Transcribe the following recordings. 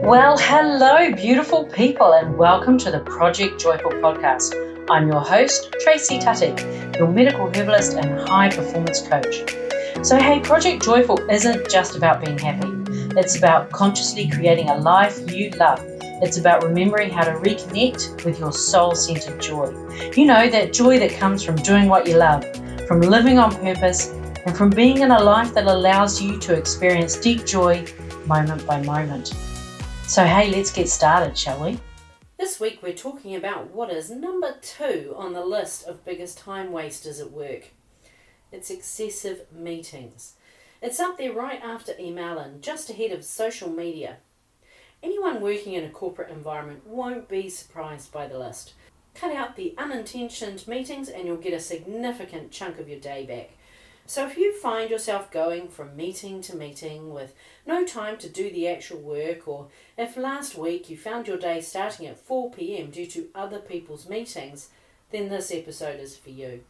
Well, hello, beautiful people, and welcome to the Project Joyful podcast. I'm your host, Tracy Tutty, your medical herbalist and high performance coach. So, hey, Project Joyful isn't just about being happy. It's about consciously creating a life you love. It's about remembering how to reconnect with your soul-centered joy. You know, that joy that comes from doing what you love, from living on purpose, and from being in a life that allows you to experience deep joy moment by moment. So hey, let's get started, shall we? This week we're talking about what is number 2 on the list of biggest time wasters at work. It's excessive meetings. It's up there right after email and just ahead of social media. Anyone working in a corporate environment won't be surprised by the list. Cut out the unintentioned meetings and you'll get a significant chunk of your day back. So if you find yourself going from meeting to meeting with no time to do the actual work, or if last week you found your day starting at 4 p.m. due to other people's meetings, then this episode is for you.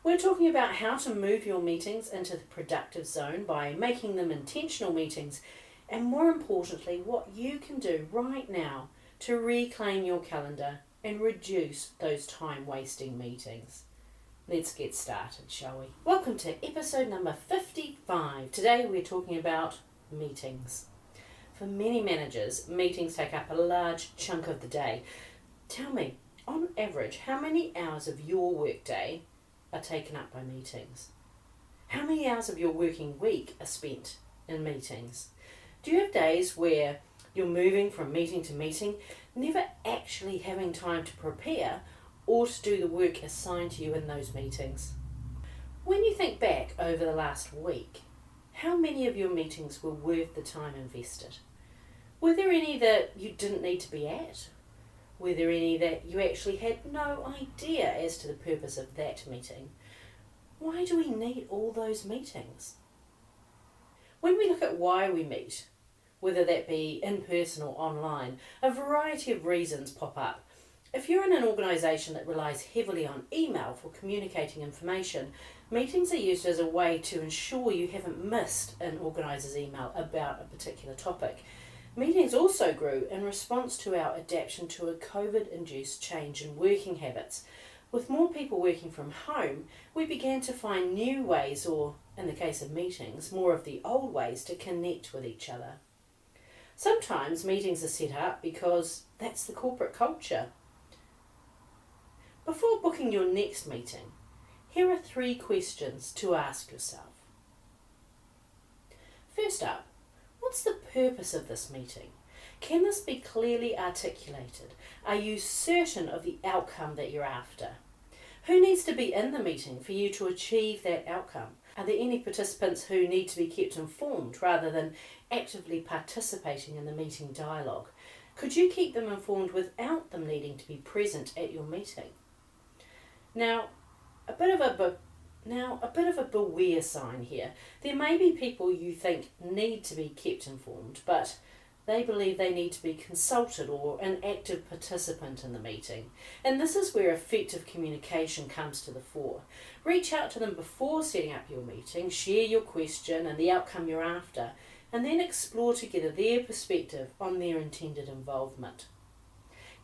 We're talking about how to move your meetings into the productive zone by making them intentional meetings, and more importantly, what you can do right now to reclaim your calendar and reduce those time-wasting meetings. Let's get started, shall we? Welcome to episode number 55. Today we're talking about meetings. For many managers, meetings take up a large chunk of the day. Tell me, on average, how many hours of your workday are taken up by meetings? How many hours of your working week are spent in meetings? Do you have days where you're moving from meeting to meeting, never actually having time to prepare or to do the work assigned to you in those meetings? When you think back over the last week, how many of your meetings were worth the time invested? Were there any that you didn't need to be at? Were there any that you actually had no idea as to the purpose of that meeting? Why do we need all those meetings? When we look at why we meet, whether that be in person or online, a variety of reasons pop up. If you're in an organisation that relies heavily on email for communicating information, meetings are used as a way to ensure you haven't missed an organiser's email about a particular topic. Meetings also grew in response to our adaptation to a COVID-induced change in working habits. With more people working from home, we began to find new ways, or, in the case of meetings, more of the old ways to connect with each other. Sometimes meetings are set up because that's the corporate culture. Before booking your next meeting, here are 3 questions to ask yourself. First up, what's the purpose of this meeting? Can this be clearly articulated? Are you certain of the outcome that you're after? Who needs to be in the meeting for you to achieve that outcome? Are there any participants who need to be kept informed rather than actively participating in the meeting dialogue? Could you keep them informed without them needing to be present at your meeting? Now, a bit of a beware sign here. There may be people you think need to be kept informed, but they believe they need to be consulted or an active participant in the meeting. And this is where effective communication comes to the fore. Reach out to them before setting up your meeting, share your question and the outcome you're after, and then explore together their perspective on their intended involvement.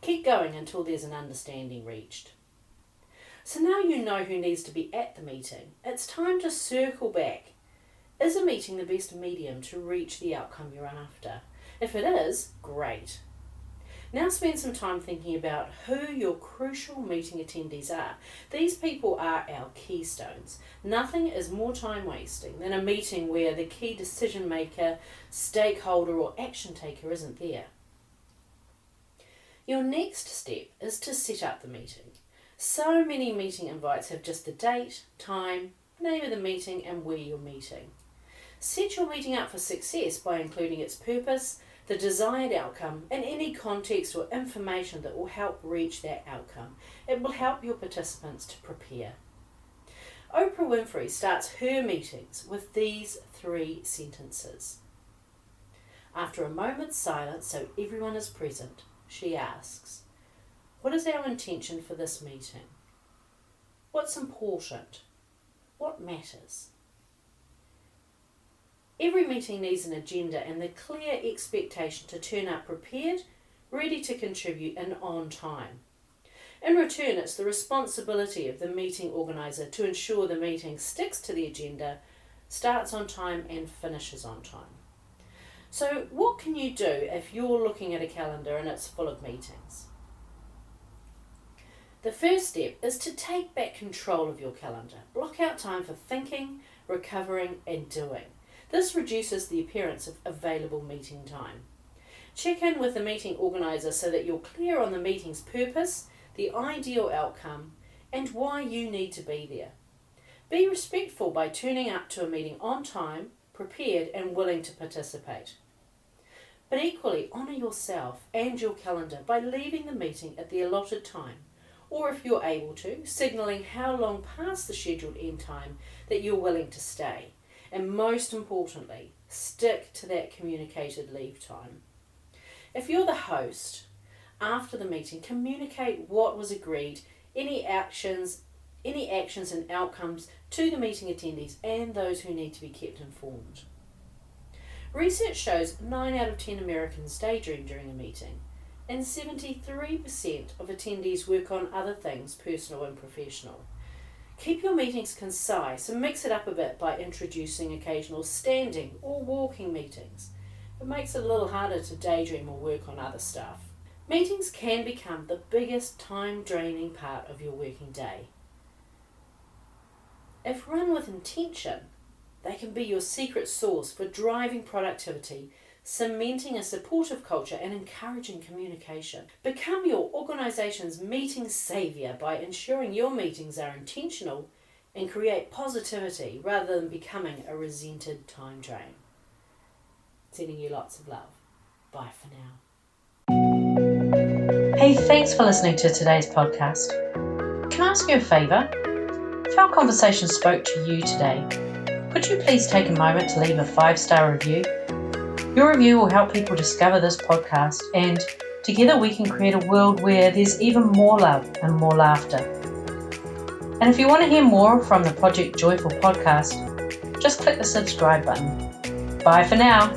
Keep going until there's an understanding reached. So now you know who needs to be at the meeting. It's time to circle back. Is a meeting the best medium to reach the outcome you're after? If it is, great. Now spend some time thinking about who your crucial meeting attendees are. These people are our keystones. Nothing is more time wasting than a meeting where the key decision maker, stakeholder or action taker isn't there. Your next step is to set up the meeting. So many meeting invites have just the date, time, name of the meeting and where you're meeting. Set your meeting up for success by including its purpose, the desired outcome, and any context or information that will help reach that outcome. It will help your participants to prepare. Oprah Winfrey starts her meetings with these 3 sentences. After a moment's silence so everyone is present, she asks, "What is our intention for this meeting? What's important? What matters?" Every meeting needs an agenda and the clear expectation to turn up prepared, ready to contribute and on time. In return, it's the responsibility of the meeting organiser to ensure the meeting sticks to the agenda, starts on time and finishes on time. So what can you do if you're looking at a calendar and it's full of meetings? The first step is to take back control of your calendar. Block out time for thinking, recovering and doing. This reduces the appearance of available meeting time. Check in with the meeting organiser so that you're clear on the meeting's purpose, the ideal outcome, and why you need to be there. Be respectful by turning up to a meeting on time, prepared and willing to participate. But equally, honour yourself and your calendar by leaving the meeting at the allotted time, or if you're able to, signalling how long past the scheduled end time that you're willing to stay. And most importantly, stick to that communicated leave time. If you're the host, after the meeting, communicate what was agreed, any actions and outcomes to the meeting attendees and those who need to be kept informed. Research shows 9 out of 10 Americans daydream during a meeting, and 73% of attendees work on other things, personal and professional. Keep your meetings concise and mix it up a bit by introducing occasional standing or walking meetings. It makes it a little harder to daydream or work on other stuff. Meetings can become the biggest time-draining part of your working day. If run with intention, they can be your secret sauce for driving productivity, cementing a supportive culture and encouraging communication. Become your organisation's meeting saviour by ensuring your meetings are intentional and create positivity rather than becoming a resented time drain. Sending you lots of love. Bye for now. Hey, thanks for listening to today's podcast. Can I ask you a favour? If our conversation spoke to you today, could you please take a moment to leave a 5-star review? Your review will help people discover this podcast, and together we can create a world where there's even more love and more laughter. And if you want to hear more from the Project Joyful podcast, just click the subscribe button. Bye for now.